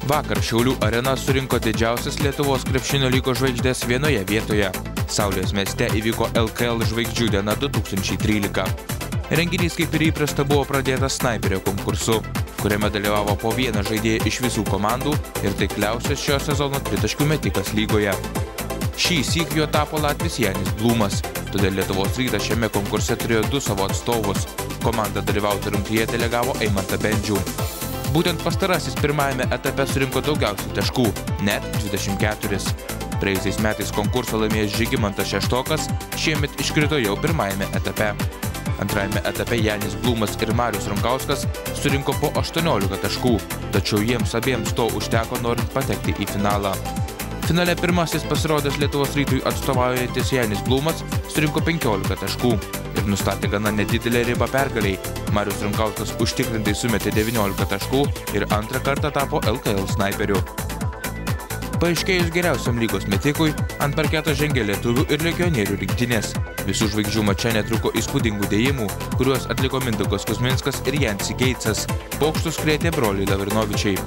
Vakar Šiaulių arena surinko didžiausias Lietuvos krepšinio lygos žvaigždės vienoje vietoje. Saulės mieste įvyko LKL žvaigždžių diena 2013. Renginys kaip ir įprasta buvo pradėtas snaiperio konkursu, kuriame dalyvavo po vieną žaidėją iš visų komandų ir taikliausias šio sezono tritaškių metikas lygoje. Šį syk juo tapo latvis Janis Blumas, todėl Lietuvos Rytas šiame konkurse turėjo 2 savo atstovus. Komanda dalyvauti rungtyje delegavo Eimantą Bendžių. Būtent pastarasis pirmajame etape surinko daugiausiai taškų, net 24. Praėjusiais metais konkursą laimėjęs Žygimantas Šeštokas šiemet iškrito jau pirmajame etape. Antrajame etape Janis Blumas ir Marius Runkauskas surinko po 18 taškų, tačiau jiems abiems to užteko norint patekti į finalą. Finale pirmasis pasirodęs Lietuvos Rytui atstovaujantis Janis Blumas surinko 15 taškų ir nustatė gana nedidelę ribą pergaliai. Marius Runkauskas užtikrintai sumetė 19 taškų ir antrą kartą tapo LKL snaiperiu. Paaiškėjus geriausiam lygos metikui, ant parketo žengė lietuvių ir legionierių rinktinės. Visų žvaigždžių mače netruko įspūdingų dėjimų, kuriuos atliko Mindaugas Kuzminskas ir Jansi Geitsas. Pokštus krėtė broliai Lavrinovičiai.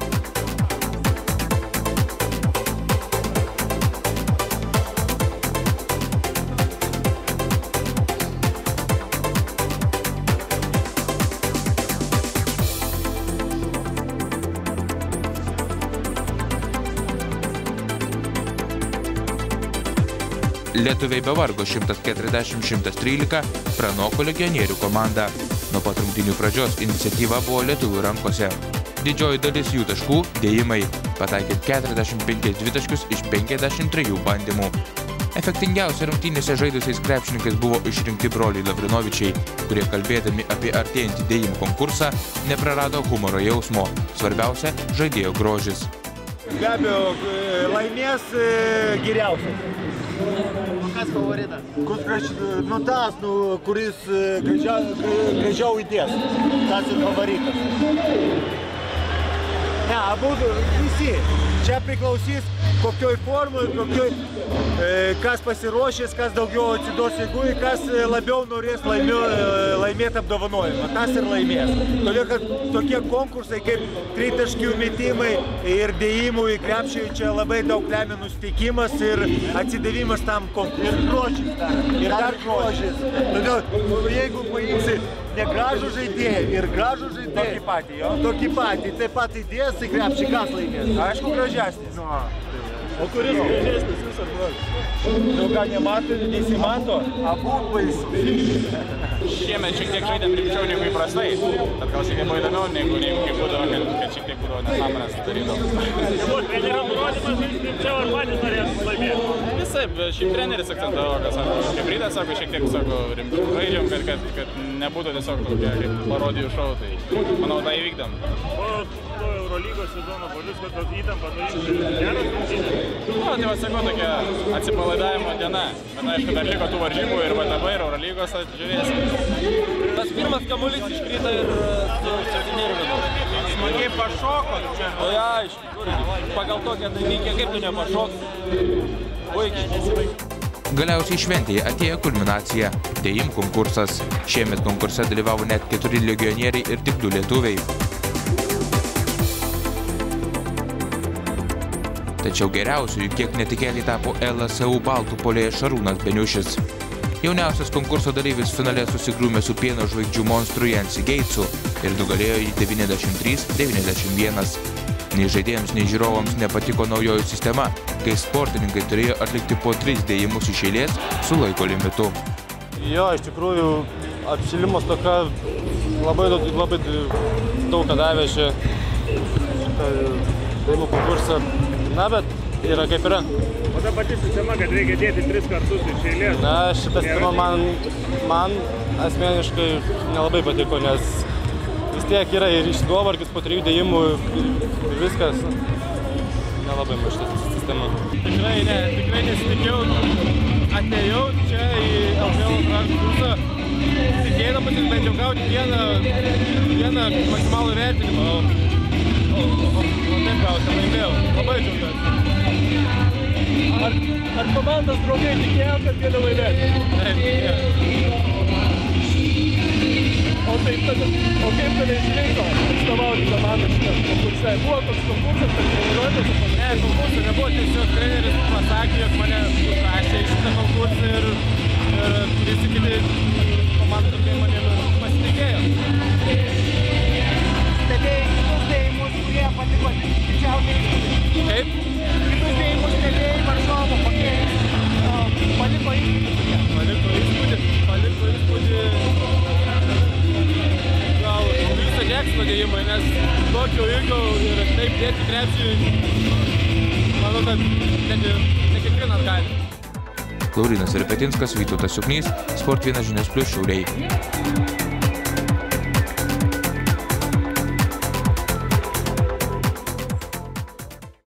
Lietuviai be vargo 140-113 pranoko legionierių komandą. Nuo pat rungtynių pradžios iniciatyva buvo lietuvių rankose. Didžioji dalis jų taškų – dėjimai, pataikė 45 dvitaškius iš 53 bandymų. Efektingiausia rungtynėse žaidusiais krepšininkais buvo išrinkti broliai Lavrinovičiai, kurie kalbėdami apie artėjantį dėjimų konkursą neprarado humoro jausmo. Svarbiausia – žaidėjo grožis. Be abejo, laimės geriausias. Kas favoritas? Tas, kuris gražiau įdės. Tas ir favoritas. Ne, abu visi. Čia priklausys kokioj formoj, kas pasiruošęs, kas daugiau atsiduos jėgų, kas labiau norės laimėti apdovanojimą. Tas ir laimės. Todėl, kad tokie konkursai kaip tritaškių metimai ir dėjimų į krepšį, čia labai daug lemia nusiteikimas ir atsidavimas tam konkursui. Ir dar grožis. Todėl, jeigu paimsi negražų žaidėją ir gražų žaidėją, tokį patį, taip pat įdės į krepšį, kas laimės. Aišku, gražesnis. O kuris gražesnis jūs atrodo? Nu ką, nesimato? Abu baisu. Šiemet šiek tiek žaidėm rimčiau negu įprastai, bet gal šiek tiek buvo įdomiau negu kaip būdavo, kad šiek tiek būdavo nesąmonės darydavo. Buvo trenerio nurodymas žaisti rimčiau ar patys norėtų laimėti? Visaip, šiaip treneris akcentavo, kad sako, kaip Rytas sako, šiek tiek sako, rimčiau žaidžiam, kad nebūtų tiesiog tokie kaip parodijų šou, tai manau, tą įvykdėm. Po Eurolygos sezono po visko tos įtampa nuimti geras rungtynės? Tai va, sakau, tokia atsipalaidavimo diena. Bet aišku, dar liko tų varžybų ir VTB, ir Eurolygos žiūrėsim. Tas pirmas kamuolys iškrito ir su septyneriu minutėm. Smagiai pašoko čia. Tai aišku, pagal tokią dalykę, kaip tu nepašoks, puikiai. Galiausiai šventėje atėjo kulminacija – dėjimų konkursas. Šiemet konkurse dalyvavo net 4 legionieriai ir tik 2 lietuviai. Tačiau geriausiųjų kiek netikėtai tapo LSU baltų puolėjas Šarūnas Beniušis. Jauniausias konkurso dalyvis finale susigrūmė su pieno žvaigždžių monstru Jansi Geitsu ir nugalėjo jį 93-91. Nei žaidėjams, nei žiūrovams nepatiko naujoji sistema, kai sportininkai turėjo atlikti po 3 dėjimus iš eilės su laiko limitu. Jo, iš tikrųjų, apšilimo stoka labai daug ką davė šitą dėjimų konkursą. Na, bet yra kaip yra. O ta pati sistema, kad reikia dėti 3 kartus iš eilės? Na, šita sistema man asmeniškai nelabai patiko, nes vis tiek yra ir išsinuovargis po 3 dėjimų ir viskas. Nelabai man šitą sistemą. Tikrai nesitikėjau. Atėjau čia į LKL konkursą, tikėdamas ir bent jau gauti vieną maksimalų vertinimą. O taip gauti, laimėjau. Labai džiaugiuosi. Ar komandos draugai tikėjo, kad gali laimėti? Taip, tikėjo. O kaip tave išrinko atstovauti komandą šitą konkursą? konkursą, buvo toks konkursas, kad treniruotės? Ne, konkursą nebuvo, tiesiog treneris pasakė, jog mane prašė į šitą konkursą ir visi kiti komandų tokiai manimi pasitikėjo. Stebėjai kitus dėjimus, kurie patiko didžiausiai įspūdį. Kaip? Kitus dėjimus stebėjai Varžovo, kokie paliko įspūdį. Paliko įspūdį gal visą Jacksono dėjimai, nes tokio ilgio ir taip dėti krepšį, manau, kad ne kiekvienas gali. Laurynas Verpetinskas, Vytautas Juknys, Sport 1 žinios + Šiauliai.